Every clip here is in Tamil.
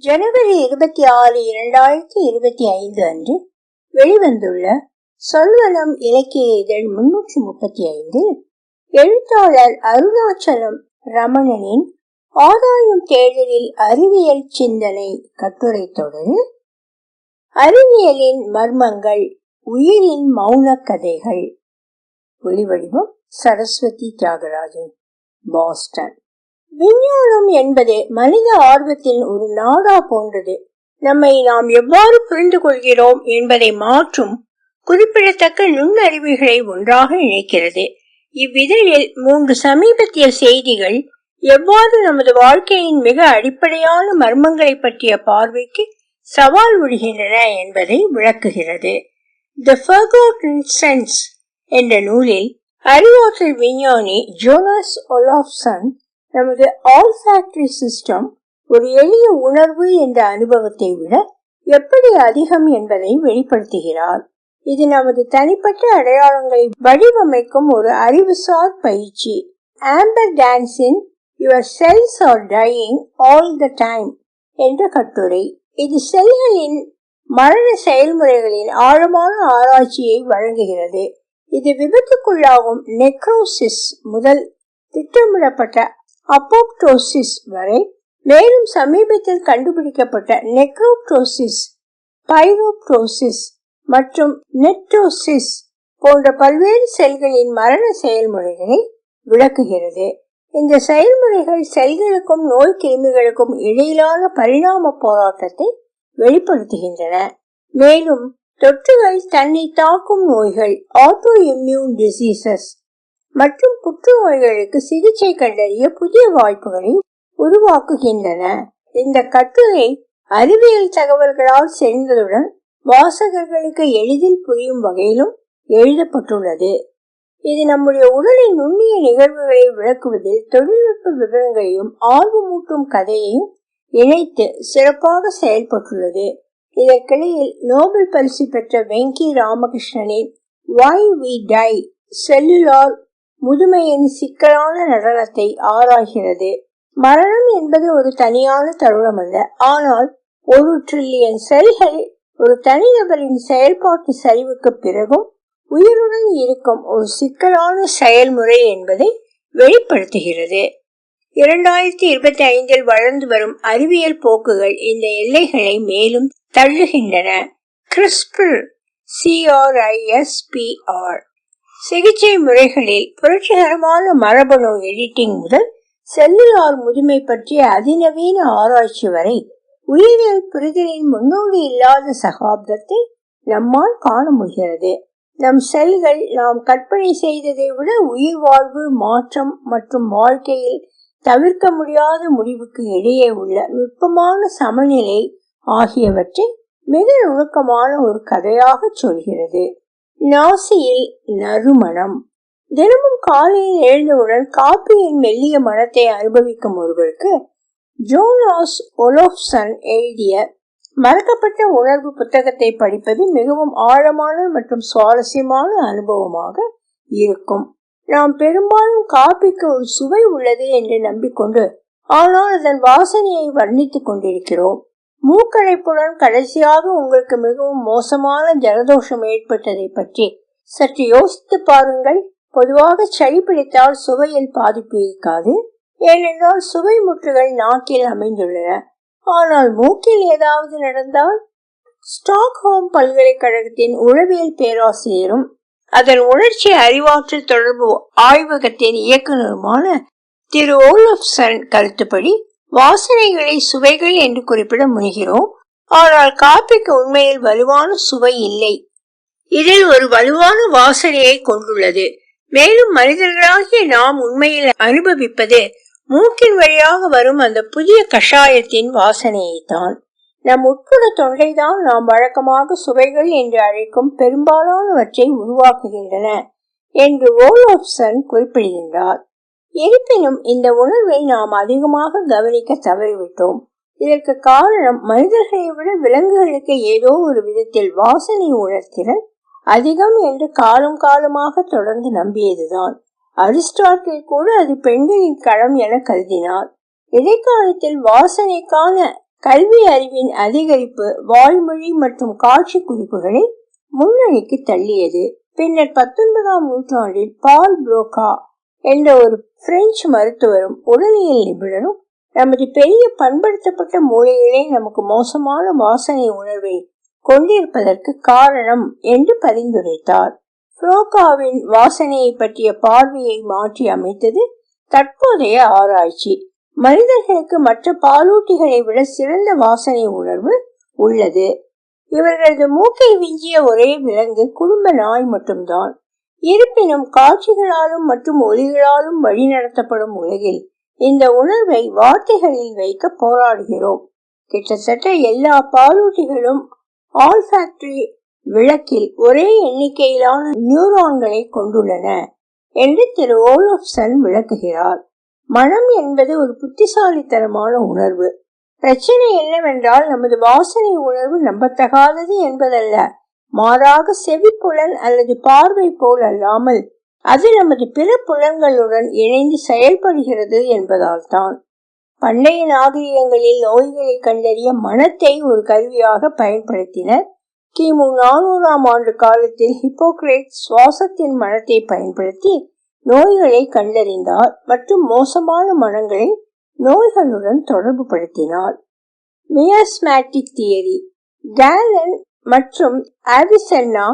ஜனவரி 26, 2025 அன்று வெளிவந்துள்ள சொல்வனம் இலக்கிய இதழ் 335 எழுத்தாளர் அருணாச்சலம் ரமணனின் ஆதாயம் தேடலில் அறிவியல் சிந்தனை கட்டுரை தொடர். அறிவியலின் மர்மங்கள், உயிரின் மௌன கதைகள். ஒலிவடிவம் சரஸ்வதி தியாகராஜன், பாஸ்டன். விஞ்ஞானம் என்பது மனித ஆர்வத்தின் ஒரு நாடா போன்றது. நம்மை நாம் எவ்வாறு புரிந்து கொள்கிறோம் என்பதை மாற்றும் குறிப்பிடத்தக்க நுண்ணறிவுகளை ஒன்றாக இணைக்கிறது. இவ்விதழில் 3 சமீபத்திய செய்திகள் எவ்வாறு நமது வாழ்க்கையின் மிக அடிப்படையான மர்மங்களை பற்றிய பார்வைக்கு சவால் விடுகின்றன என்பதை விளக்குகிறது. தி ஃபர்காட்டன் சென்ஸ் என்ற நூலில் அறிவாற்றல் விஞ்ஞானி ஜோனாஸ் ஒலாஃப்சன் நமது ஆல்ஃபாக்டரி சிஸ்டம் ஒரு எளிய உணர்வு என்ற அனுபவத்தை விட எப்படி அதிகம் என்பதை வெளிப்படுத்துகிறார். இது நமது தனிப்பட்ட அடையாளங்களை வடிவமைக்கும் ஒரு அறிவுசார் பயிற்சி. ஆம்பர் டான்ஸின் your cells are dying all the time என்ற கட்டுரை இது செல்களின் மரண செயல்முறைகளின் ஆழமான ஆராய்ச்சியை வழங்குகிறது. இது விபத்துக்குள்ளாகும் நெக்ரோசிஸ் முதல் திட்டமிடப்பட்ட அப்போப்டோசிஸ் வரை, மேலும் சமீபத்தில் கண்டுபிடிக்கப்பட்ட நெக்ரோப்டோசிஸ், பைரோப்டோசிஸ் மற்றும் நெட்டோசிஸ் போன்ற பல்வேறு செல்களின் மரண செயல்முறைகளை விளக்குகிறது. இந்த செயல்முறைகள் செல்களுக்கும் நோய் கிருமிகளுக்கும் இடையிலான பரிணாம போராட்டத்தை வெளிப்படுத்துகின்றன. மேலும் தொற்றுகள், தன்னை தாக்கும் நோய்கள், ஆட்டோ இம்யூன் டிசீசஸ் மற்றும் புற்றுநோய்களுக்கு சிகிச்சை கண்டறிய புதிய வாய்ப்புகளை உருவாக்குகின்றன. இந்த கட்டுரை அறிவியல் தகவல்களால் சேர்ந்ததுடன் வாசகர்களுக்கு எளிதில் புரியும் வகையிலும் எழுதப்பட்டுள்ளது. இது நம்முடைய உடலின் நுண்ணிய நிகழ்வுகளை விளக்குவதில் தொழில்நுட்ப விவரங்களையும் ஆர்வமூட்டும் கதையையும் இணைத்து சிறப்பாக செயல்பட்டுள்ளது. இதற்கிடையில் நோபல் பரிசு பெற்ற வெங்கி ராமகிருஷ்ணனின் Why We Die, செல்லுலார் முதுமையின் சிக்கலான நடனத்தை ஆராய்கிறது. மரணம் என்பது ஒரு தனியான தருணம் அல்ல, ஆனால் 1 டிரில்லியன் செல்கள் ஒரு தனிநபரின் செயல்பாட்டு சரிவுக்கு பிறகும் உயிருடன் இருக்கும் ஒரு சிக்கலான செயல்முறை என்பதை வெளிப்படுத்துகிறது. 2025 வளர்ந்து வரும் அறிவியல் போக்குகள் இந்த எல்லைகளை மேலும் தள்ளுகின்றன. CRISPR சிகிச்சை முறைகளில் புரட்சிகரமான மரபணு எடிட்டிங் முதல் செல்லுலார் முதுமை பற்றிய அதிநவீன ஆராய்ச்சி வரை உயிரியல் புரிதலின் முன்னோடி இல்லாத சகாப்தத்தை நம்மால் காண முடிகிறது. நம் செல்கள் நாம் கற்பனை செய்ததை விட உயிர் வாழ்வு, மாற்றம் மற்றும் வாழ்க்கையில் தவிர்க்க முடியாத முடிவுக்கு இடையே உள்ள நுட்பமான சமநிலை ஆகியவற்றை மிக நுணுக்கமான ஒரு கதையாக சொல்கிறது. நாசியில் நறுமணம். தினமும் காலையில் எழுந்தவுடன் காப்பியின் மெல்லிய மனத்தை அனுபவிக்கும் ஒருவருக்கு ஜோனாஸ் ஒலாஃப்சன் எழுதிய மறக்கப்பட்ட உணர்வு புத்தகத்தை படிப்பது மிகவும் ஆழமான மற்றும் சுவாரஸ்யமான அனுபவமாக இருக்கும். நாம் பெரும்பாலும் காப்பிக்கு ஒரு சுவை உள்ளது என்று நம்பிக்கொண்டு, ஆனால் அதன் வாசனையை வர்ணித்துக் கொண்டிருக்கிறோம். மூக்கடைப்புடன் கடைசியாக உங்களுக்கு மிகவும் மோசமான ஜலதோஷம் ஏற்பட்டதை பற்றி சற்று யோசித்து பாருங்கள். பொதுவாக சளி பிடித்தால் சுவையில் பாதிப்பு இருக்காது, ஏனென்றால் சுவை முற்றுகள் நாக்கில் அமைந்துள்ளன. ஆனால் மூக்கில் ஏதாவது நடந்தால்? ஸ்டாக்ஹோம் பல்கலைக்கழகத்தின் உளவியல் பேராசிரியரும் அதன் உணர்ச்சி அறிவாற்றல் தொடர்பு ஆய்வகத்தின் இயக்குநருமான திரு ஓலஃப்சன் கருத்துப்படி, வாசனைகளை சுவைகள் என்று குறிப்பிட முனைகிறோம், ஆனால் காப்பிக்கு உண்மையில் வலுவான சுவை இல்லை. இதில் ஒரு வலுவான வாசனையை கொண்டுள்ளது. மேலும் மனிதர்களாகிய நாம் உண்மையில் அனுபவிப்பது மூக்கின் வழியாக வரும் அந்த புதிய கஷாயத்தின் வாசனையை தான். நம் உட்புற தொண்டைதான் நாம் வழக்கமாக சுவைகள் என்று அழைக்கும் பெரும்பாலானவற்றை உருவாக்குகின்றன என்று ஓலஃப்சன் குறிப்பிடுகின்றார். இருப்பினும் இந்த உணர்வை நாம் அதிகமாக கவனிக்க தவறிவிட்டோம். இதற்கு காரணம் மனிதர்களை விட விலங்குகளுக்கு ஏதோ ஒரு விதத்தில் வாசனை உணர்திறன் அதிகம் என்று காலம் காலமாக தொடர்ந்து நம்பியதுதான். அரிஸ்டாட்டில் கூட அது பெண்களின் களம் என கருதினார். இடைக்காலத்தில் வாசனைக்கான கல்வி அறிவின் அதிகரிப்பு வாய்மொழி மற்றும் காட்சி குறிப்புகளை முன்னணிக்கு தள்ளியது. பின்னர் 19ஆம் நூற்றாண்டில் பால் புரோகா என்ற ஒரு பிரெஞ்சு மருத்துவரும் உடலியல் நிபுணரும் நமது பெரிய பண்படுத்தப்பட்ட மூளைகளே நமக்கு மோசமான வாசனை உணர்வை கொண்டிருப்பதற்கு காரணம் என்று பரிந்துரைத்தார். புரோகாவின் வாசனையை பற்றிய பார்வையை மாற்றி அமைத்தது தற்போதைய ஆராய்ச்சி. மனிதர்களுக்கு மற்ற பாலூட்டிகளை விட சிறந்த வாசனை உணர்வு உள்ளது. இவர்களது மூக்கை விஞ்சிய ஒரே விலங்கு குடும்ப நாய் மட்டும்தான். இருப்பினும் காட்சிகளாலும் மற்றும் ஒலிகளாலும் வழிநடத்தப்படும் உலகில் இந்த உணர்வை வார்த்தைகளில் வைக்க போராடுகிறோம். கிட்டத்தட்ட எல்லா பாலூட்டிகளும் ஆல்ஃபாக்டரி விளக்கில் ஒரே எண்ணிக்கையிலான நியூரான்களை கொண்டுள்ளன என்று திரு ஓலோஃப்சன் விளக்குகிறார். மனம் என்பது ஒரு புத்திசாலித்தனமான உணர்வு. பிரச்சனை என்னவென்றால் நமது வாசனை உணர்வு நம்பத்தகாதது என்பதல்ல, மாறாக செவிப்புலன் அல்லது பார்வை போல் அல்லாமல் அது நமது பிற புலன்களுடன் இணைந்து செயல்படுகிறது என்பதால் தான். பண்டைய நாகரிகங்களில் நோய்களை கண்டறிய மனத்தை ஒரு கருவியாக பயன்படுத்தினர். கிமு 400ஆம் ஆண்டு காலத்தில் ஹிப்போக்ரேட்ஸ் சுவாசத்தின் மனத்தை பயன்படுத்தி நோய்களை கண்டறிந்தார் மற்றும் மோசமான மனங்களை நோய்களுடன் தொடர்பு படுத்தினார். மியாஸ்மேட்டிக் தியரி. கேலன் மற்றும் ஆவிசென்னா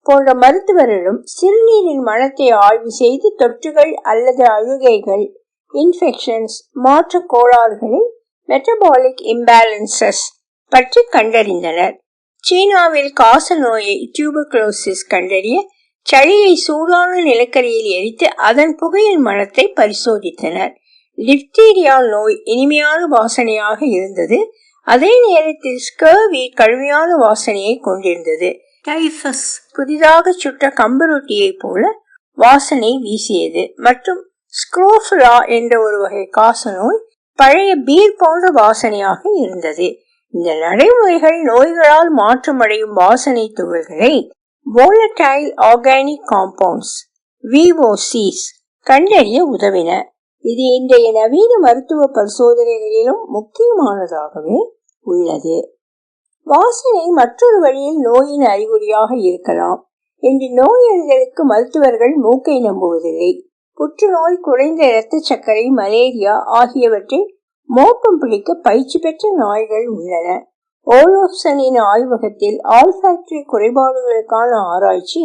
போன்ற மருத்துவர்களும் சிறுநீரின் மனத்தை ஆய்வு செய்து தொற்றுகள் அல்லது அழுகைகள், இன்ஃபெக்ஷன்ஸ், மாற்ற கோளாறுகளை, மெட்டபாலிக் இம்பேலன்சஸ் பற்றி கண்டறிந்தனர். சீனாவில் காச நோயை டியூபர்குலோசிஸ் கண்டறிய சளியை சூடான நிலக்கரியில் எரித்து அதன் புகையின் மனத்தை பரிசோதித்தனர். டிப்தீரியா நோய் இனிமையான வாசனையாக இருந்தது. அதே நேரத்தில் ஸ்கர்வி கடுமையான வாசனையை கொண்டிருந்தது. டைஃபஸ் புதிதாக சுட்ட கம்பரொட்டியை போல வாசனை வீசியது. மற்றும் ஸ்க்ரோஃபுலா என்ற ஒரு வகை காசநோய் பழைய பீர் போன்ற வாசனையாக இருந்தது. இந்த நடைமுறைகள் நோய்களால் மாற்றமடையும் வாசனை துகள்களை volatile organic compounds VOCs கண்டறிய உதவின. இது இன்றைய நவீன மருத்துவ பரிசோதனைகளிலும் முக்கியமானதாகவே உள்ளது. வாசனை மற்றொரு வழியில் நோயின் அறிகுறியாக இருக்கலாம். இன்று நோயறிதலுக்கு மருத்துவர்கள் மூக்கை நம்புவதில்லை. புற்றுநோய், குறைந்த இரத்த சர்க்கரை, மலேரியா ஆகியவற்றை மோப்பம் பிடிக்க பயிற்சி பெற்ற நாய்கள் உள்ளன. ஓலோஃப்சனின் ஆய்வகத்தில் ஆல்ஃபாக்டரி குறைபாடுகளுக்கான ஆராய்ச்சி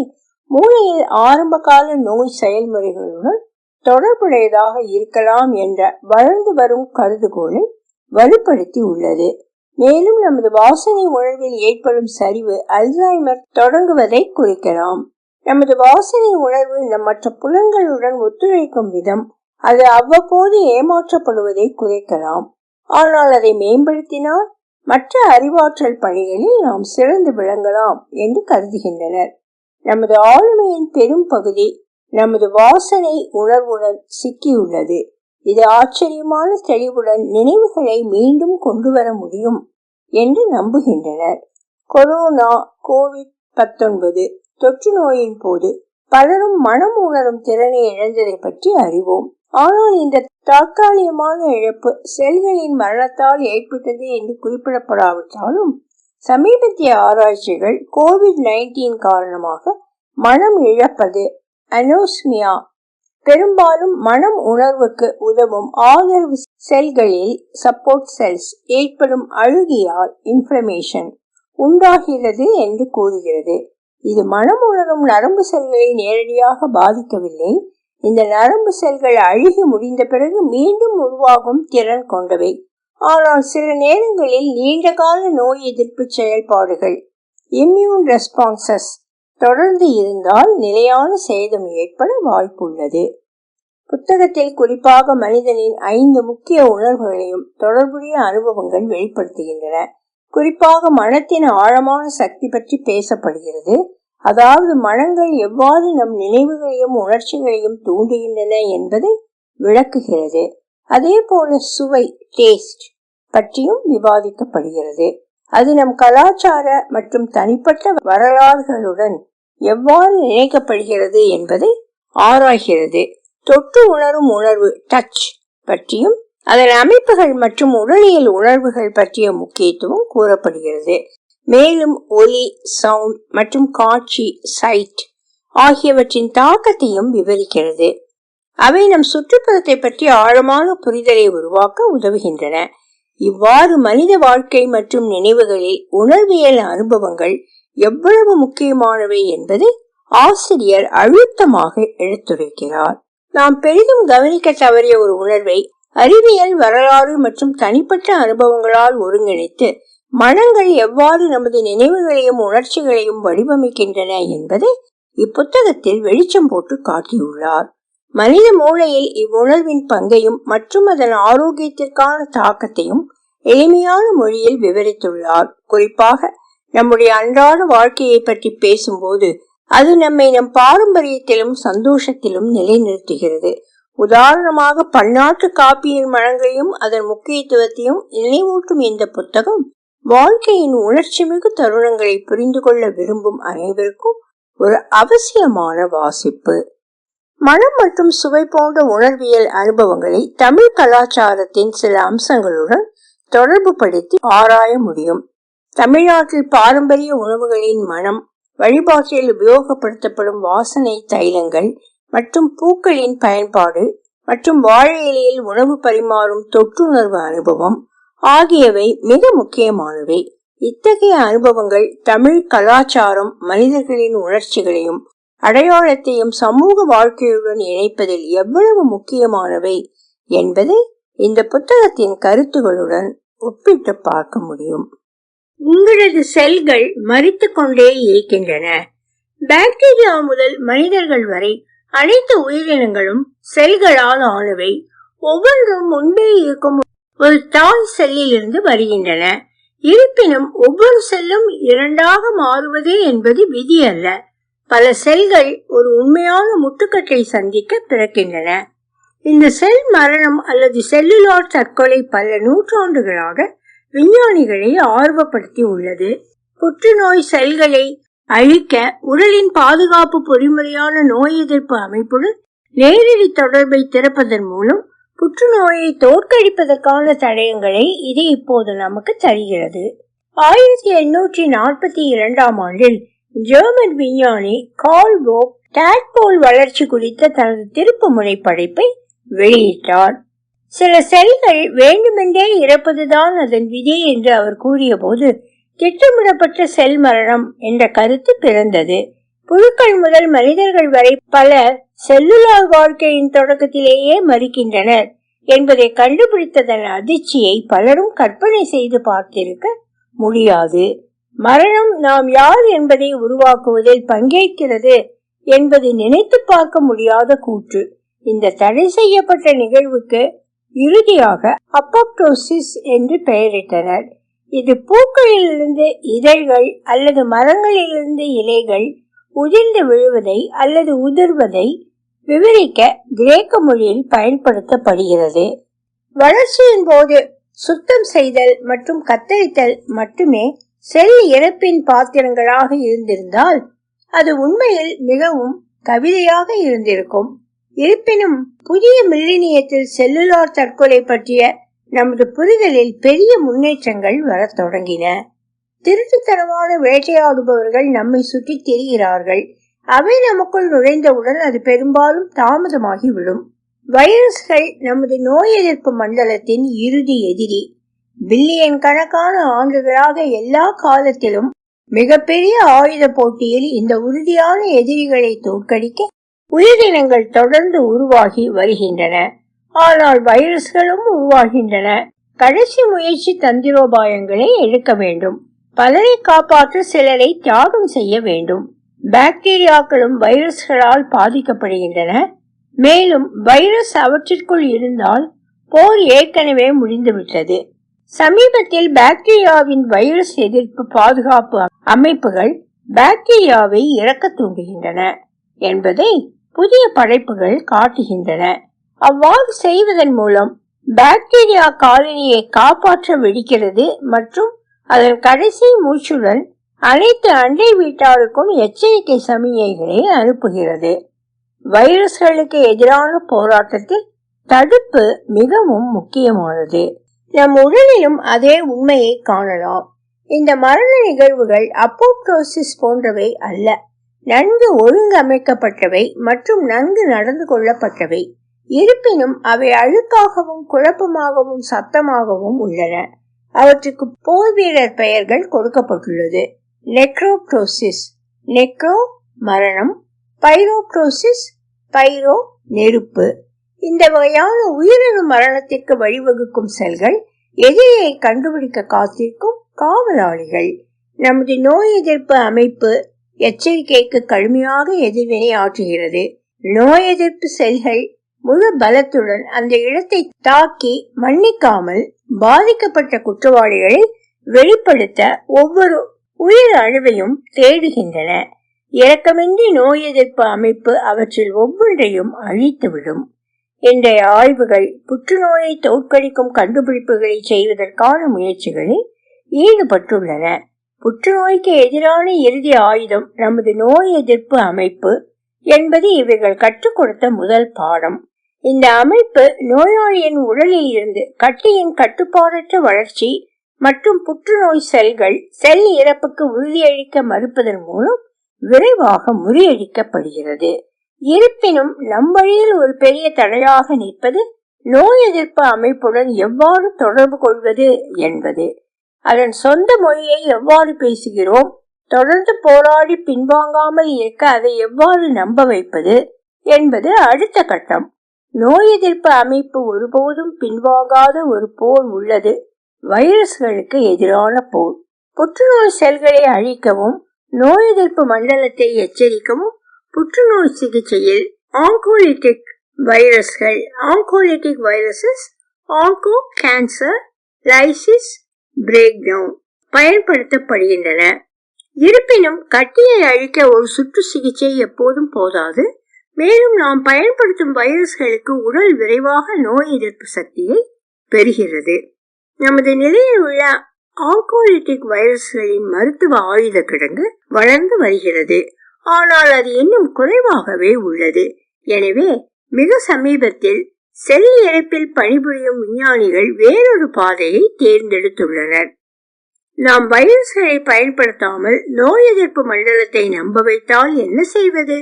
மூளையில் ஆரம்ப கால நோய் செயல்முறைகளுடன் தொடர்புடையதாக இருக்கலாம் என்ற வளர்ந்து வரும் கருதுகோளை வலுப்படுத்தி உள்ளது. மேலும் நமது வாசனை உணர்வில் ஏற்படும் சரிவு அல்சைமர் தொடங்குவதை குறிக்கலாம். நமது வாசனை உணர்வு மற்ற புலன்களுடன் ஒத்துழைக்கும் விதம் அது அவ்வப்போது ஏமாற்றப்படுவதை குறைக்கலாம். ஆனால் அதை மேம்படுத்தினால் மற்ற அறிவாற்றல் பணிகளில் நாம் சிறந்து விளங்கலாம் என்று கருதுகின்றனர். நமது ஆளுமையின் பெரும் பகுதி நமது வாசனை உணர்வுடன் சிக்கியுள்ளது. இது ஆச்சரியமான தெளிவுடன் நினைவுகளை மீண்டும் கொண்டு வர முடியும் என்று நம்புகின்றனர். கொரோனா COVID-19 தொற்று நோயின் போது பலரும் மனம் உணரும் திறனை இழந்ததை பற்றி அறிவோம். ஆனால் இந்த தற்காலிகமான இழப்பு செல்களின் மரணத்தால் ஏற்பட்டது என்று குறிப்பிடப்படாவிட்டாலும் சமீபத்திய ஆராய்ச்சிகள் COVID-19 காரணமாக மனம் இழப்பது அனோஸ்மியா பெரும்பாலும் மனம் உணர்வுக்கு உதவும் ஆதரவு செல்களில் சப்போர்ட் செல்ஸ் ஏற்படும் அழுகியால் இன்ஃப்ளமேஷன் உண்டாகிறது என்று கூறுகிறது. இது மனம் உணரும் நரம்பு செல்களை நேரடியாக பாதிக்கவில்லை. இந்த நரம்பு செல்கள் அழுகி முடிந்த பிறகு மீண்டும் உருவாகும் திறன் கொண்டவை. ஆனால் சில நேரங்களில் நீண்டகால நோய் எதிர்ப்பு செயல்பாடுகள் இம்யூன் ரெஸ்பான்சஸ் தொடர்ந்து இருந்தால் நிலையான சேதம் ஏற்பட வாய்ப்புள்ளது. புத்தகத்தில் குறிப்பாக மனிதனின் 5 முக்கிய உணர்வுகளையும் தொடர்புடைய அனுபவங்கள் வெளிப்படுத்துகின்றன. குறிப்பாக மனத்தின் ஆழமான சக்தி பற்றி பேசப்படுகிறது. அதாவது மனங்கள் எவ்வாறு நம் நினைவுகளையும் உணர்ச்சிகளையும் தூண்டுகின்றன என்பதை விளக்குகிறது. அதே போல சுவை டேஸ்ட் பற்றியும் விவாதிக்கப்படுகிறது. அது நம் கலாச்சார மற்றும் தனிப்பட்ட வரலாறுகளுடன் எவ்வாறு இணைக்கப்படுகிறது என்பதை ஆராய்கிறது. தொட்டு உணரும் உணர்வு டச் பற்றியும் அதன் அமைப்புகள் மற்றும் உடலியல் உணர்வுகள் பற்றிய முக்கியத்துவம் கூறப்படுகிறது. மேலும் ஒலி, சவுண்ட் மற்றும் காட்சி, சைட் ஆகியவற்றின் தாக்கத்தையும் விவரிக்கிறது. அவை நம் சுற்றுப்புறத்தை பற்றி ஆழமான புரிதலை உருவாக்க உதவுகின்றன. இவ்வாறு மனித வாழ்க்கை மற்றும் நினைவுகளில் உணர்வியல் அனுபவங்கள் எவ்வளவு முக்கியமானவை என்பதை ஆசிரியர் அழுத்தமாக எடுத்துரைக்கிறார். நாம் பெரிதும் கவனிக்க தவறிய ஒரு உணர்வை அறிவியல், வரலாறு மற்றும் தனிப்பட்ட அனுபவங்களால் ஒருங்கிணைத்து மனங்கள் எவ்வாறு நமது நினைவுகளையும் உணர்ச்சிகளையும் வடிவமைக்கின்றன என்பதை இப்புத்தகத்தில் வெளிச்சம் போட்டு காட்டியுள்ளார். மனித மூளையில் இவ்வுணர்வின் பங்கையும் மற்றும் அதன் ஆரோக்கியத்திற்கான தாக்கத்தையும் எளிமையான மொழியில் விவரித்துள்ளார். குறிப்பாக நம்முடைய அன்றாட வாழ்க்கையை பற்றி பேசும்போது அது நம்மை நம் பாரம்பரியத்திலும் சந்தோஷத்திலும் நிலைநிறுத்துகிறது. உதாரணமாக, பன்னாட்டு காப்பியின் மனங்களையும் அதன் முக்கியத்துவத்தையும் நினைவூட்டும் இந்த புத்தகம் வாழ்க்கையின் உணர்ச்சிமிகு தருணங்களை புரிந்து கொள்ள விரும்பும் அனைவருக்கும் ஒரு அவசியமான வாசிப்பு. மனம் மற்றும் சுவை போன்ற உணர்வியல் அனுபவங்களை தமிழ் கலாச்சாரத்தின் சில அம்சங்களுடன் தொடர்பு படுத்தி ஆராய முடியும். தமிழ்நாட்டில் பாரம்பரிய உணவுகளின் மனம், வழிபாட்டில் உபயோகப்படுத்தப்படும் வாசனை தைலங்கள் மற்றும் பூக்களின் பயன்பாடு மற்றும் வாழை இலையில் உணவு பரிமாறும் தொற்றுணர்வு அனுபவம் ஆகியவை மிக முக்கியமானவை. இத்தகைய அனுபவங்கள் தமிழ் கலாச்சாரம் மனிதர்களின் உணர்ச்சிகளையும் அடையாளத்தையும் சமூக வாழ்க்கையுடன் இணைப்பதில் எவ்வளவு முக்கியமானவை என்பதை இந்த புத்தகத்தின் கருத்துகளுடன் ஒப்பிட்டு பார்க்க முடியும். உங்களது செல்கள் மரித்து கொண்டே இருக்கின்றன. பாக்டீரியா முதல் மனிதர்கள் வரை அனைத்து உயிரினங்களும் செல்களால் ஆனவை. ஒவ்வொன்றும் முன்பே இருக்கும் ஒரு தாய் செல்லில் இருந்து வருகின்றன. இருப்பினும் ஒவ்வொரு செல்லும் இரண்டாக மாறுவதே என்பது விதி அல்ல. பல செல்கள் ஒரு உண்மையான முட்டுக்கட்டை சந்திக்க பிறக்கின்றன. இந்த செல் மரணம் அல்லது செல்லுலார் தற்கொலை பல நூற்றாண்டுகளாக விஞ்ஞானிகளை ஆர்வப்படுத்தி உள்ளது. புற்றுநோய் செல்களை அழிக்க உடலின் பாதுகாப்பு பொறிமுறையான நோய் எதிர்ப்பு அமைப்புடன் நேரடி தொடர்பை திறப்பதன் மூலம் புற்றுநோயை தோற்கடிப்பதற்கான தடயங்களை இது இப்போது நமக்கு தருகிறது. 1842 ஆண்டில் ஜெர்மன் விஞ்ஞானி கார்ல் வோக் டாட்போல் வளர்ச்சி குறித்த தனது திருப்பு முனை படைப்பை வெளியிட்டார். சில செல்கள் வேண்டுமென்றே இறப்பதுதான் அதன் விதி என்று அவர் கூறிய போது திட்டமிடப்பட்ட செல் மரணம் என்ற கருத்து பிறந்தது. புழுக்கள் முதல் மனிதர்கள் வரை பலர் செல்லுலார் வாழ்க்கையின் தொடக்கத்திலேயே மறிக்கின்றனர் என்பதை கண்டுபிடித்ததன் அதிர்ச்சியை பலரும் கற்பனை செய்து பார்த்திருக்க முடியாது. மரணம் நாம் யார் என்பதை உருவாக்குவதில் பங்கேற்கிறது என்பது நினைத்து பார்க்க முடியாத கூற்று. இந்த தடை செய்யப்பட்ட நிகழ்வுக்கு இறுதியாக அப்போப்டோசிஸ் என்று பெயரிட்டனர். இது பூக்களிலிருந்து இதழ்கள் அல்லது மரங்களிலிருந்து இலைகள் உதிர்ந்து விழுவதை அல்லது உதிர்வதை விவரிக்க கிரேக்க மொழியில் பயன்படுத்தப்படுகிறது. வளர்ச்சியின் போது சுத்தம் செய்தல் மற்றும் கத்தரித்தல் மட்டுமே செல் இறப்பின் பாத்திரங்களாக இருந்திருந்தால் அது உண்மையில் மிகவும் கவிதையாக இருந்திருக்கும். இருப்பினும் புதிய மில்லினியத்தில் செல்லுலார் தற்கொலை பற்றிய நமது புரிதலில் பெரிய முன்னேற்றங்கள் வர தொடங்கின. திருட்டுத்தனமான வேட்டையாடுபவர்கள் நம்மை சுற்றி திரிகிறார்கள். அவை நமக்குள் நுழைந்தவுடன் அது பெரும்பாலும் தாமதமாகிவிடும். வைரஸ்கள் நமது நோய் எதிர்ப்பு மண்டலத்தின் இறுதி எதிரி. பில்லியன் கணக்கான ஆண்டுகளாக எல்லா காலத்திலும் மிகப்பெரிய ஆயுத போட்டியில் இந்த உறுதியான எதிரிகளை தோற்கடிக்க உயிரினங்கள் தொடர்ந்து உருவாகி வருகின்றன. ஆனால் வைரஸ்களும் உருவாகின்றன. கடைசி முயற்சி தந்திரோபாயங்களை எடுக்க வேண்டும். பலரை காப்பாற்ற சிலரை தியாகம் செய்ய வேண்டும். பாக்டீரியாக்களும் வைரஸ்களால் பாதிக்கப்படுகின்றன. மேலும் வைரஸ் அவற்றிற்குள் இருந்தால் போர் ஏற்கனவே முடிந்துவிட்டது. சமீபத்தில் பாக்டீரியாவின் வைரஸ் எதிர்ப்பு பாதுகாப்பு அமைப்புகள் பாக்டீரியாவை இறக்க தூண்டுகின்றன என்பதை புதிய படைப்புகள் காட்டுகின்றன. அவ்வாறு செய்வதன் மூலம் பாக்டீரியா காலனியை காப்பாற்ற வெடிக்கிறது மற்றும் அதன் கடைசி மூச்சுடன் அனைத்து அண்டை வீட்டாருக்கும் எச்சரிக்கை சமிகைகளை அனுப்புகிறது. வைரஸ்களுக்கு எதிரான போராட்டத்தில் தடுப்பு மிகவும் முக்கியமானது. நம் உடலிலும் அதே உண்மையை காணலாம். இந்த மரண நிகழ்வுகள் அப்போப்டோசிஸ் போன்றவை அல்ல, நன்கு ஒழுங்கமைக்கப்பட்டவை மற்றும் நன்கு நடந்து கொள்ளப்பட்டவை. இருப்பினும் அவை அழுக்காகவும் குழப்பமாகவும் சத்தமாகவும் உள்ளன. அவற்றுக்கு போர் வீரர் பெயர்கள் கொடுக்கப்பட்டுள்ளது. நெக்ரோப்டோசிஸ், நெக்ரோ மரணம், பைரோப்டோசிஸ், பைரோ நெருப்பு. இந்த வகையான உயிரணு மரணத்திற்கு வழிவகுக்கும் செல்கள் எதிரியை கண்டுபிடிக்க காத்திருக்கும் காவலாளிகள். நமது நோய் எதிர்ப்பு அமைப்பு எச்சரிக்கைக்கு கடுமையாக எதிர்வினை ஆற்றுகிறது. நோய் எதிர்ப்பு செல்கள் முழு பலத்துடன் அந்த இடத்தை தாக்கி மன்னிக்காமல் பாதிக்கப்பட்ட குற்றவாளிகளை வெளிப்படுத்த ஒவ்வொரு உயிர் அணுவையும் தேடுகின்றன. இரக்கமின்றி நோய் எதிர்ப்பு அமைப்பு அவற்றில் ஒவ்வொன்றையும் அழித்துவிடும். இன்றைய ஆய்வுகள் புற்றுநோயை தோற்கடிக்கும் கண்டுபிடிப்புகளை செய்வதற்கான முயற்சிகளில் ஈடுபட்டுள்ளன. புற்றுநோய்க்கு எதிரான இறுதி ஆயுதம் நமது நோய் எதிர்ப்பு அமைப்பு என்பது இவைகள் கற்றுக் கொடுத்த முதல் பாடம். இந்த அமைப்பு நோயாளியின் உடலில் இருந்து கட்டியின் கட்டுப்பாடற்ற வளர்ச்சி மற்றும் புற்றுநோய் செல்கள் செல் இறப்புக்கு உறுதியளிக்க மறுப்பதன் மூலம் விரைவாக முறியடிக்கப்படுகிறது. இருப்பினும் நம் வழியில் ஒரு பெரிய தடையாக நிற்பது நோய் எதிர்ப்பு அமைப்புடன் எவ்வாறு தொடர்பு கொள்வது என்பது. அதன் சொந்த மொழியை எவ்வாறு பேசுகிறோம், தொடர்ந்து போராடி பின்வாங்காமல் இருக்க அதை எவ்வாறு நம்ப வைப்பது என்பது அடுத்த கட்டம். நோய் எதிர்ப்பு அமைப்பு ஒருபோதும் பின்வாங்காத ஒரு போர் உள்ளது, வைரஸ்களுக்கு எதிரான போர். புற்றுநோய் செல்களை அழிக்கவும் நோய் எதிர்ப்பு மண்டலத்தை எச்சரிக்கவும் புற்றுநோய் சிகிச்சையில் ஆங்கோலிட்டிக் வைரஸ்கள், oncolytic viruses, onco cancer lysis break down பயன்படுத்தப்படுகின்றன. இருப்பினும் கட்டியை அழிக்க ஒரு சுற்று சிகிச்சை எப்போதும் போதாது. மேலும் நாம் பயன்படுத்தும் வைரஸ்களுக்கு உடல் விரைவாக நோய் எதிர்ப்பு சக்தியை பெறுகிறது. நமது நிலையில் உள்ள ஆங்கோலிட்டிக் வைரஸ்களின் மருத்துவ ஆயுத கிடங்கு வளர்ந்து வருகிறது. ஆனால் அது இன்னும் குறைவாகவே உள்ளது. எனவே மிக சமீபத்தில் செல் இறப்பில் பணிபுரியும் விஞ்ஞானிகள் வேறொரு பாதையை தேர்ந்தெடுத்துள்ளனர். நாம் வைரஸ்களை பயன்படுத்தாமல் நோய் எதிர்ப்பு மண்டலத்தை நம்ப வைத்தால் என்ன செய்வது?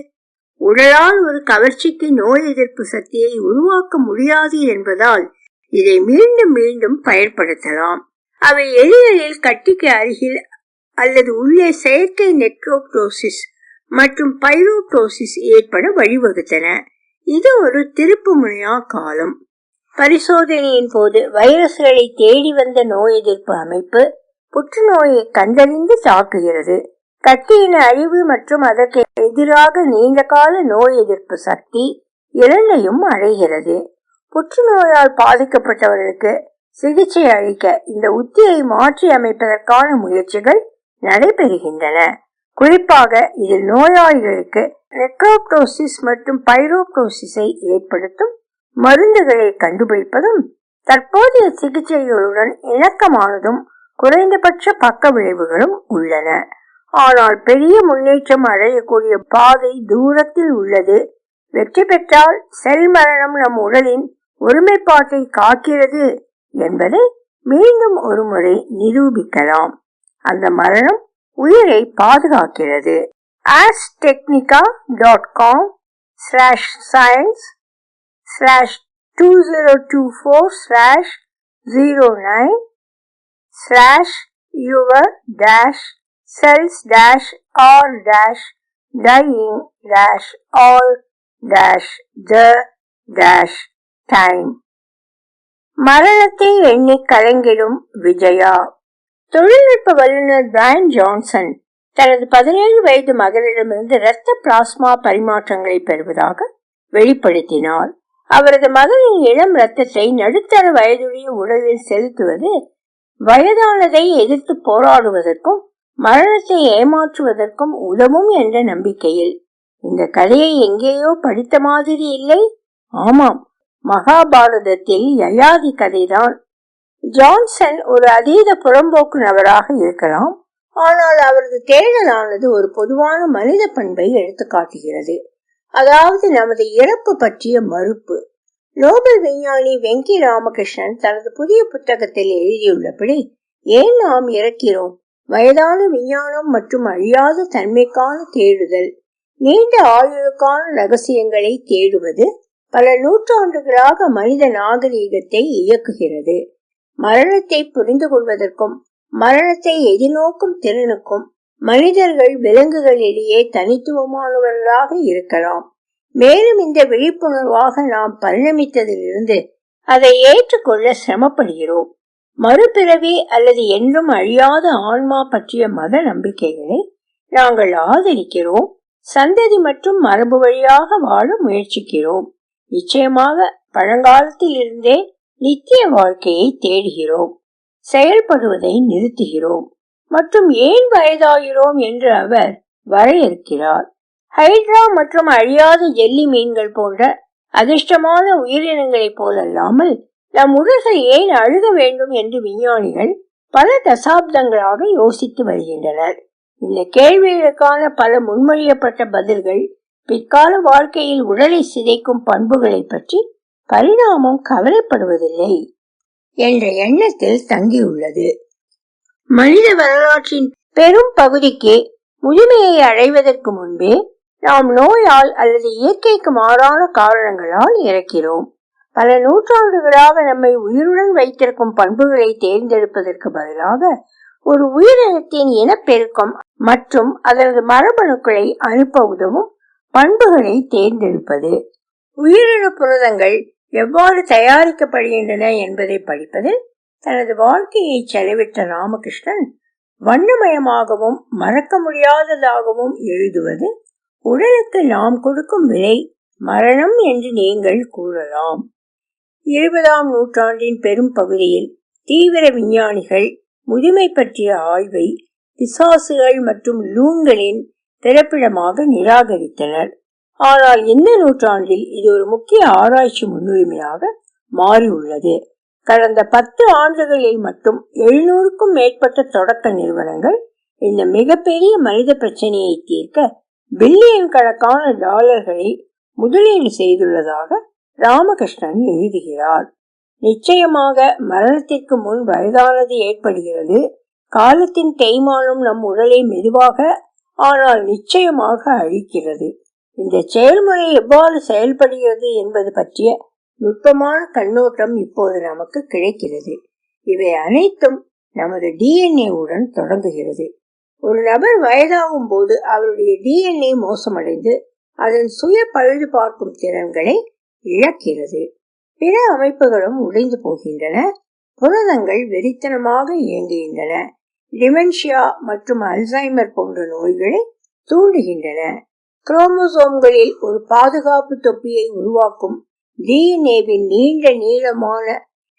உடலால் ஒரு கவர்ச்சிக்கு நோய் எதிர்ப்பு சக்தியை உருவாக்க முடியாது என்பதால் இதை மீண்டும் மீண்டும் பயன்படுத்தலாம். அவை எலிகளில் கட்டிக்கு அருகில் அல்லது உள்ளே செயற்கை நெக்ரோப்டோசிஸ் மற்றும் பைரோப்டோசிஸ் ஏற்பட வழிவகுத்தன. இது ஒரு திருப்பு முனையா காலம். பரிசோதனையின் போது வைரஸ்களை தேடி வந்த நோய் எதிர்ப்பு அமைப்பு புற்றுநோயை கண்டறிந்து தாக்குகிறது. கட்டியின் அழிவு மற்றும் அதற்கு எதிராக நீண்ட கால நோய் எதிர்ப்பு சக்தி இரண்டையும் அடைகிறது. புற்றுநோயால் பாதிக்கப்பட்டவர்களுக்கு சிகிச்சை அளிக்க இந்த உத்தியை மாற்றி அமைப்பதற்கான முயற்சிகள் நடைபெறுகின்றன. குறிப்பாக இதில் நோயாளிகளுக்கு நெக்ரோப்டோசிஸ் மற்றும் பைரோப்டோசிஸை ஏற்படுத்தும் மருந்துகளை கண்டுபிடிப்பதும் தற்போதைய சிகிச்சைகளுடன் இணக்கமானதும் குறைந்தபட்ச பக்க விளைவுகளும் உள்ளன. ஆனால் பெரிய முன்னேற்றம் அடையக்கூடிய பாதை தூரத்தில் உள்ளது. வெற்றி பெற்றால் செல் மரணம் நம் உடலின் ஒருமைப்பாட்டை காக்கிறது என்பதை மீண்டும் ஒரு முறை நிரூபிக்கலாம். அந்த மரணம் உயிரை பாதுகாக்கிறது. ash-24/024/09/your-cells-are-die-all-the-time. மரணத்தை எண்ணி கலங்கிடும் விஜயா. தொழில்நுட்ப வல்லுநர் பிரையன் ஜான்சன் தனது 17 வயது மகளிடமிருந்து இரத்த பிளாஸ்மா பரிமாற்றங்களை பெறுவதாக வெளிப்படுத்தினார். அவரது மகளின் இளம் இரத்தத்தை நடுத்தர வயதுடைய உடலில் செலுத்துவது வயதானதை எதிர்த்து போராடுவதற்கும் மரணத்தை ஏமாற்றுவதற்கும் உதவும் என்ற நம்பிக்கையில். இந்த கதையை எங்கேயோ படித்த மாதிரி இல்லை? ஆமாம், மகாபாரதத்தில் யயாதி கதைதான். ஜான்சன் ஒரு அதீத புறம்போக்கு நபராக இருக்கலாம், ஆனால் அவரது தேடலானது ஒரு பொதுவான மனித பண்பை எடுத்து காட்டுகிறது. அதாவது நமது இறப்பு பற்றிய மறுப்பு. நோபல் விஞ்ஞானி வெங்கி ராமகிருஷ்ணன் தனது புதிய புத்தகத்தில் எழுதியுள்ளபடி, ஏன் நாம் இறக்கிறோம்? வயதான விஞ்ஞானம் மற்றும் அழியாத தன்மைக்கான தேடுதல். நீண்ட ஆயுளுக்கான ரகசியங்களை தேடுவது பல நூற்றாண்டுகளாக மனித நாகரீகத்தை இயக்குகிறது. மரணத்தை புரிந்து கொள்வதற்கும் மரணத்தை எதிர்நோக்கும் திறனுக்கும் மனிதர்கள் விலங்குகளிடையே தனித்துவமானவர்களாக இருக்கலாம். மேலும் இந்த விழிப்புணர்வாக நாம் பரிணமித்ததிலிருந்து அதை ஏற்றுக்கொள்ள சிரமப்படுகிறோம். மறுபிறவி அல்லது என்றும் அழியாத ஆன்மா பற்றிய மத நம்பிக்கைகளை நாங்கள் ஆதரிக்கிறோம். சந்ததி மற்றும் மரபு வழியாக வாழ முயற்சிக்கிறோம். நிச்சயமாக பழங்காலத்தில் இருந்தே நித்திய வாழ்க்கையை தேடுகிறோம், செயல்படுவதை நிறுத்துகிறோம் மற்றும் ஏன் வயதாகிறோம் என்று அவர் வரையறுக்கிறார். ஹைட்ரா மற்றும் அழியாத ஜெல்லி மீன்கள் போன்ற அதிர்ஷ்டமான உயிரினங்களைப் போலல்லாமல் நம் உடல்கள் ஏன் அழுக வேண்டும் என்று விஞ்ஞானிகள் பல தசாப்தங்களாக யோசித்து வருகின்றனர். இந்த கேள்விகளுக்கான பல முன்மொழியப்பட்ட பதில்கள் பிற்கால வாழ்க்கையில் உடலை சிதைக்கும் பண்புகளை பற்றி பரிணாமம் கவலைப்படுவதில்லை என்ற எண்ணத்தில் தங்கியுள்ளது. மனித வரலாற்றின் பெரும் பகுதிக்கு முதுமையை அடைவதற்கு முன்பே நாம் நோயால் அல்லது இயற்கைக்கு மாறான காரணங்களால் இறக்கிறோம். பல நூற்றாண்டுகளாக நம்மை உயிருடன் வைத்திருக்கும் பண்புகளை தேர்ந்தெடுப்பதற்கு பதிலாக ஒரு உயிரினத்தின் இனப்பெருக்கம் மற்றும் அதனது மரபணுக்களை அனுப்ப உதவும் பண்புகளை தேர்ந்தெடுப்பது. உயிரின புரதங்கள் எவ்வாறு தயாரிக்கப்படுகின்றன என்பதை படிப்பதில் தனது வாழ்க்கையை செலவிட்ட ராமகிருஷ்ணன் வண்ணமயமாகவும் மறக்க முடியாததாகவும் எழுதுவது உடலுக்கு நாம் கொடுக்கும் விலை மரணம் என்று நீங்கள் கூறலாம். 20ஆம் நூற்றாண்டின் பெரும் பகுதியில் தீவிர விஞ்ஞானிகள் முதுமை பற்றிய ஆய்வை பிசாசுகள் மற்றும் லூன்களின் பிறப்பிடமாக நிராகரித்தனர். ஆனால் இந்த நூற்றாண்டில் இது ஒரு முக்கிய ஆராய்ச்சி முன்னுரிமையாக மாறியுள்ளது. கடந்த 10 ஆண்டுகளில் மட்டும் 700க்கும் மேற்பட்ட தொடக்க நிறுவனங்கள் இந்த மிகப்பெரிய மனித பிரச்சனையை தீர்க்க பில்லியன் கணக்கான டாலர்களை முதலீடு செய்துள்ளதாக ராமகிருஷ்ணன் எழுதுகிறார். நிச்சயமாக மரணத்திற்கு முன் வயதானது ஏற்படுகிறது. காலத்தின் தேய்மானம் நம் உடலை மெதுவாக ஆனால் நிச்சயமாக அழிக்கிறது. இந்த செயல்முறை எவ்வாறு செயல்படுகிறது என்பது பற்றிய நுட்பமான கண்ணோட்டம் இப்போது நமக்கு கிடைக்கிறது. இவை அனைத்தும் நமது டிஎன்ஏ உடன் தொடங்குகிறது. ஒரு நபர் வயதாகும் போது அவருடைய டிஎன்ஏ மோசமடைந்து அதன் சுய பழுது பார்க்கும் திறன்களை இழக்கிறது. பிற அமைப்புகளும் உடைந்து போகின்றன. புரதங்கள் வெறித்தனமாக இயங்குகின்றன. டிமென்ஷியா மற்றும் அல்சைமர் போன்ற நோய்களை தூண்டுகின்றன. குரோமோசோம்களில் ஒரு பாதுகாப்பு தொப்பியை உருவாக்கும் டிஎன்ஏவின் நீண்ட நீளமான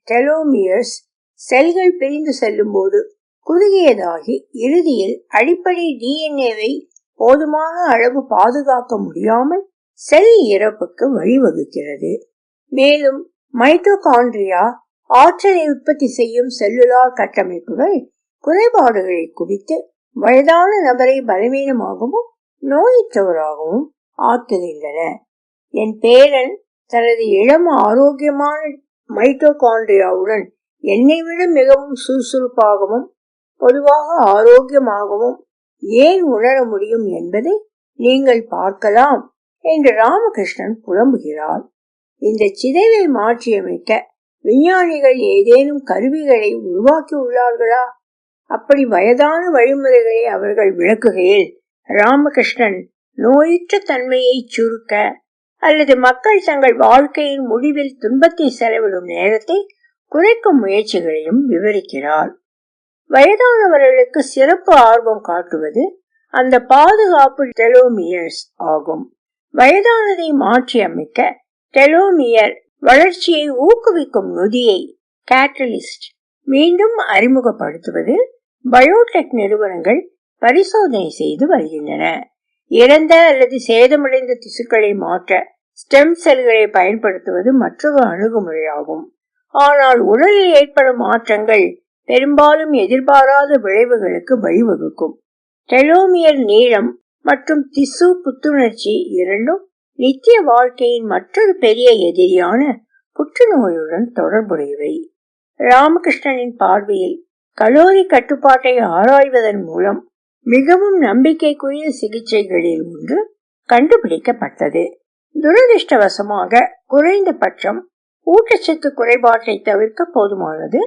டெலோமியர்ஸ் செல்கள் பிரிந்து செல்லும் போது குறுகியதாகி இறுதியில் அடிப்படை டிஎன்ஏவை போதுமான அளவு பாதுகாக்க முடியாமல் செல் இறப்புக்கு வழிவகுக்கிறது. மேலும் மைட்டோகாண்ட்ரியா ஆற்றலை உற்பத்தி செய்யும் செல்லுலார் கட்டமைப்புகள் குறைபாடுகளை குவித்து வயதான நபரை பலவீனமாகவும் நோயற்றவராகவும் ஆக்குகின்றன. என் பேரன் தனது இளம் ஆரோக்கியமான மைட்டோகாண்ட்ரியாவுடன் என்னை விட மிகவும் சுறுசுறுப்பாகவும் பொதுவாக ஆரோக்கியமாகவும் ஏன் உணர முடியும் என்பதை நீங்கள் பார்க்கலாம் என்று ராமகிருஷ்ணன் புலம்புகிறார். இந்த சிதைவை மாற்றியமைக்க விஞ்ஞானிகள் ஏதேனும் கருவிகளை உருவாக்கி உள்ளார்களா? அப்படி வயதான வழிமுறைகளை அவர்கள் விளக்குகையில் ராமகிருஷ்ணன் நோயற்ற தன்மையை சுருக்க அல்லது மக்கள் தங்கள் வாழ்க்கையின் முடிவில் துன்பத்தை செலவிடும் நேரத்தை குறைக்கும் முயற்சிகளையும் விவரிக்கிறார். வயதானவர்களுக்கு சிறப்பு ஆர்வம் காட்டுவது அந்த பாதுகாப்பு டெலோமியர்ஸ் ஆகும். வயதானதை மாற்றி அமைக்க டெலோமியர் வளர்ச்சியை ஊக்குவிக்கும் நொதியை கேட்டலிஸ்ட் மீண்டும் அறிமுகப்படுத்துவது பயோடெக் நிறுவனங்கள் பரிசோதனை செய்து வருகின்றன. இறந்த அல்லது சேதமடைந்த திசுக்களை மாற்ற ஸ்டெம் செல்களை பயன்படுத்துவது மற்றொரு அணுகுமுறையாகும். ஆனால் உடலில் ஏற்படும் மாற்றங்கள் பெரும்பாலும் எதிர்பாராத விளைவுகளுக்கு வழிவகுக்கும். டெலோமியர் நீளம் மற்றும் திசு புத்துணர்ச்சி இரண்டும் நித்திய வாழ்க்கையின் மற்றொரு பெரிய எதிரியான புற்றுநோயுடன் தொடர்புடையவை. ராமகிருஷ்ணனின் பார்வையில் கலோரி கட்டுப்பாட்டை ஆராய்வதன் மூலம் மிகவும் நம்பிக்கைக்குரிய சிகிச்சைகளில் ஒன்று கண்டுபிடிக்கப்பட்டது. துரதிருஷ்டவசமாக குறைந்தபட்சம் ஊட்டச்சத்து குறைபாட்டை தவிர்க்க போதுமானது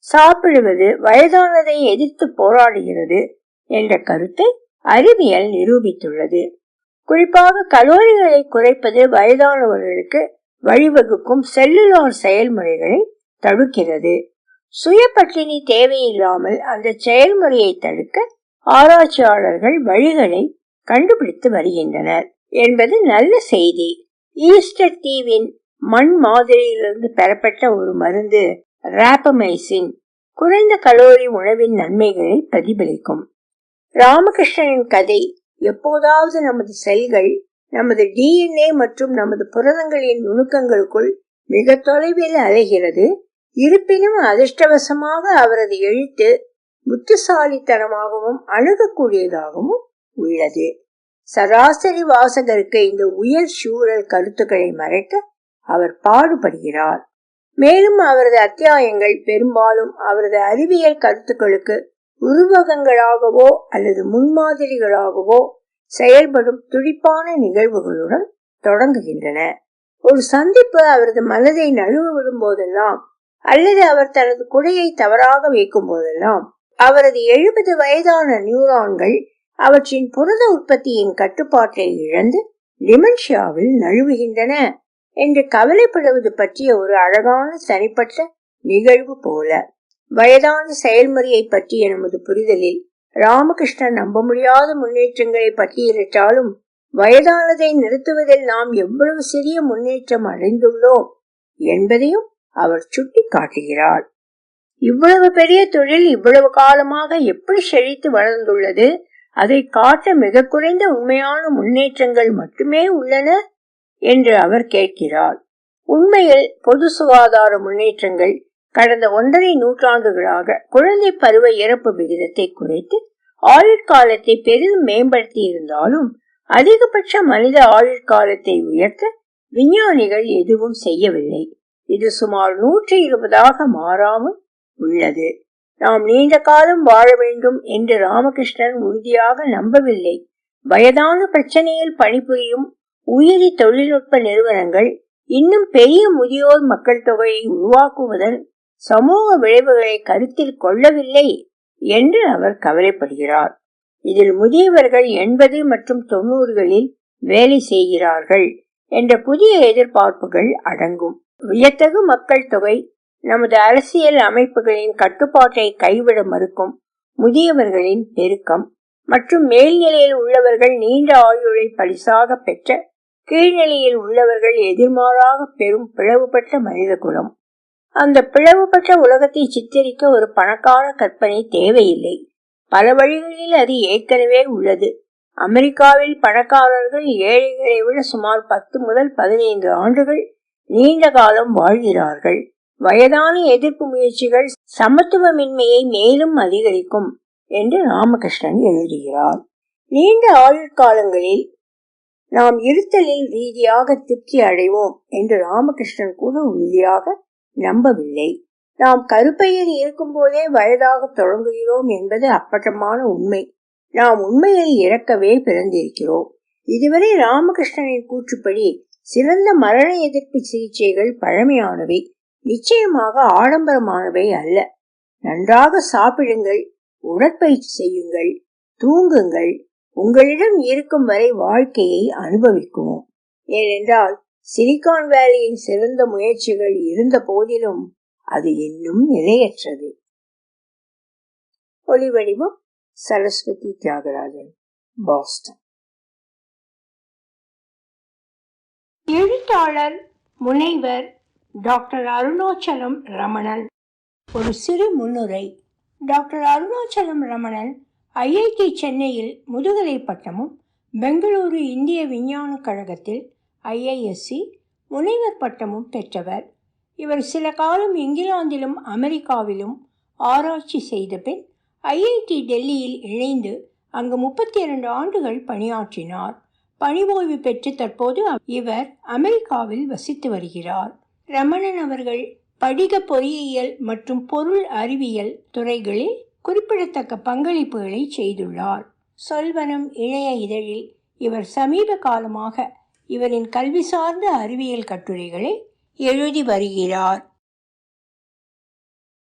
சாப்பிடுவது வயதானதை எதிர்த்து போராடுகிறது என்ற கருத்தை அறிவியல் நிரூபித்துள்ளது. குறிப்பாக கலோரிகளை குறைப்பது வயதானவர்களுக்கு வழிவகுக்கும் செல்லுலார் செயல்முறைகளை தடுக்கிறது. சுய பட்டினி தேவையில்லாமல் அந்த செயல்முறையை தடுக்க ஆராய்ச்சியாளர்கள் வழிகளை கண்டுபிடித்து வருகின்றனர் என்பது நல்ல செய்தி. ஈஸ்டர் தீவின் மண் மாதிரியிலிருந்து பெறப்பட்ட ஒரு மருந்து ராபமைசின் குறைந்த கலோரி உணவின் நன்மைகளை பிரதிபலிக்கும். ராமகிருஷ்ணனின் கதை எப்போதாவது நமது செல்கள், நமது DNA மற்றும் நமது புரதங்களின் நுணுக்கங்களுக்குள் மிக தொலைவில் அலைகிறது. இருப்பினும் அதிர்ஷ்டவசமாக அவரது எழுத்து புத்திசாலித்தனமாகவும் அணுகக்கூடியதாகவும் உள்ளது. சராசரி வாசகருக்கு இந்த உயர் சூழல் கருத்துக்களை மறைக்க அவர் பாடுபடுகிறார். மேலும் அவரது அத்தியாயங்கள் பெரும்பாலும் அவரது அறிவியல் கருத்துக்களுக்கு உருவகங்களாகவோ அல்லது முன்மாதிரிகளாகவோ செயல்படும் துடிப்பான நிகழ்வுகளுடன் தொடங்குகின்றன. ஒரு சந்திப்பு அவரது மனதை நழுவ விடும் போதெல்லாம் அல்லது அவர் தனது குடையை தவறாக வைக்கும் போதெல்லாம் அவரது 70 வயதான நியூரான்கள் அவற்றின் புரத உற்பத்தியின் கட்டுப்பாட்டை இழந்து டிமென்ஷியாவில் நழுவுகின்றன என்று கவலைப்படுவது பற்றிய ஒரு அழகான தனிப்பட்ட நிகழ்வு போல. வயதான செயல்முறையை பற்றிய நமது புரிதலில் ராமகிருஷ்ணன் நம்ப முடியாத முன்னேற்றங்களை பட்டியலிட்டாலும் வயதானதை நிறுத்துவதில் நாம் எவ்வளவு சிறிய முன்னேற்றம் அடைந்துள்ளோம் என்பதையும் அவர் சுட்டி காட்டுகிறார். இவ்வளவு பெரிய தொழில் இவ்வளவு காலமாக எப்படி செழித்து வளர்ந்துள்ளது? அதை காட்ட மிக குறைந்த உண்மையான முன்னேற்றங்கள் மட்டுமே உள்ளன என்று அவர் கேட்கிறார். உண்மையில் பொது சுகாதார முன்னேற்றங்கள் கடந்த 1.5 நூற்றாண்டுகளாக குழந்தை பருவ இறப்பு விகிதத்தை குறைத்து ஆயுட்காலத்தை பெரிதும் மேம்படுத்தி இருந்தாலும் அதிகபட்ச மனித ஆயுட்காலத்தை உயர்த்த விஞ்ஞானிகள் எதுவும் செய்யவில்லை. இது சுமார் 120 மாறாமல் உள்ளது. நாம் நீண்ட காலம் வாழ வேண்டும் என்று ராமகிருஷ்ணன் உறுதியாக நம்பவில்லை. வயதான பிரச்சனையில் பணிபுரியும் உயிரி தொழில்நுட்ப நிறுவனங்கள் இன்னும் பெரிய முதியோர் மக்கள் தொகையை உருவாக்குவதன் சமூக விளைவுகளை கருத்தில் கொள்ளவில்லை என்று அவர் கவலைப்படுகிறார். இதில் முதியவர்கள் 80 மற்றும் 90களில் வேலை செய்கிறார்கள் என்ற புதிய எதிர்பார்ப்புகள் அடங்கும். வியத்தகு மக்கள் தொகை, நமது அரசியல் அமைப்புகளின் கட்டுப்பாட்டை கைவிட மறுக்கும் முதியவர்களின் பெருக்கம் மற்றும் மேல்நிலையில் உள்ளவர்கள் நீண்ட ஆயுளை பரிசாக பெற்ற கீழ்நிலையில் உள்ளவர்கள் எதிர்மாறாக பெரும் பிளவுபட்ட மனித குலம். அந்த பிளவுபட்ட உலகத்தை சித்தரிக்க ஒரு பணக்கார கற்பனை தேவையில்லை. பல வழிகளில் அது ஏற்கனவே உள்ளது. அமெரிக்காவில் பணக்காரர்கள் ஏழைகளை விட சுமார் 10 முதல் 15 ஆண்டுகள் நீண்ட காலம் வாழ்கிறார்கள். வயதான எதிர்ப்பு முயற்சிகள் சமத்துவமின்மையை மேலும் அதிகரிக்கும் என்று ராமகிருஷ்ணன் எழுதுகிறார். நீண்ட ஆயுட்காலங்களில் நாம் இருத்தலில் ரீதியாக திருப்தி அடைவோம் என்று ராமகிருஷ்ணன் கூட உறுதியாக நம்பவில்லை. நாம் கருப்பையில் இருக்கும் போதே வயதாக தொடங்குகிறோம் என்பது அப்பட்டமான உண்மை. நாம் உண்மையில் இறக்கவே பிறந்திருக்கிறோம். இதுவரை ராமகிருஷ்ணனின் கூற்றுப்படி சிறந்த மரண எதிர்ப்பு சிகிச்சைகள் பழமையானவை, நிச்சயமாக ஆடம்பரமானவை அல்ல. நன்றாக சாப்பிடுங்கள், உடற்பயிற்சி செய்யுங்கள், தூங்குங்கள், உங்களிடம் இருக்கும் வரை வாழ்க்கையை அனுபவிக்குவோம். ஏனென்றால் சிலிகான் வேலியின் சிறந்த முயற்சிகள் இருந்த போதிலும் அது இன்னும் நிலையற்றது. ஒலிவடிவம் சரஸ்வதி தியாகராஜன், பாஸ்டன். எழுத்தாளர் முனைவர் டாக்டர் அருணாச்சலம் ரமணன். ஒரு சிறு முன்னுரை. டாக்டர் அருணாச்சலம் ரமணன் IIT சென்னையில் முதுகலை பட்டமும் பெங்களூரு இந்திய விஞ்ஞான கழகத்தில் IISc முனைவர் பட்டமும் பெற்றவர். இவர் சில காலம் இங்கிலாந்திலும் அமெரிக்காவிலும் ஆராய்ச்சி செய்த பின் IIT டெல்லியில் இணைந்து அங்கு 32 ஆண்டுகள் பணியாற்றினார். பணி ஓய்வு பெற்று தற்போது இவர் அமெரிக்காவில் வசித்து வருகிறார். ரமணன் அவர்கள் படிக பொறியியல் மற்றும் பொருள் அறிவியல் துறைகளில் குறிப்பிடத்தக்க பங்களிப்புகளை செய்துள்ளார். சொல்வனம் இணைய இதழில் இவர் சமீப காலமாக இவரின் கல்வி சார்ந்த அறிவியல் கட்டுரைகளை எழுதி வருகிறார்.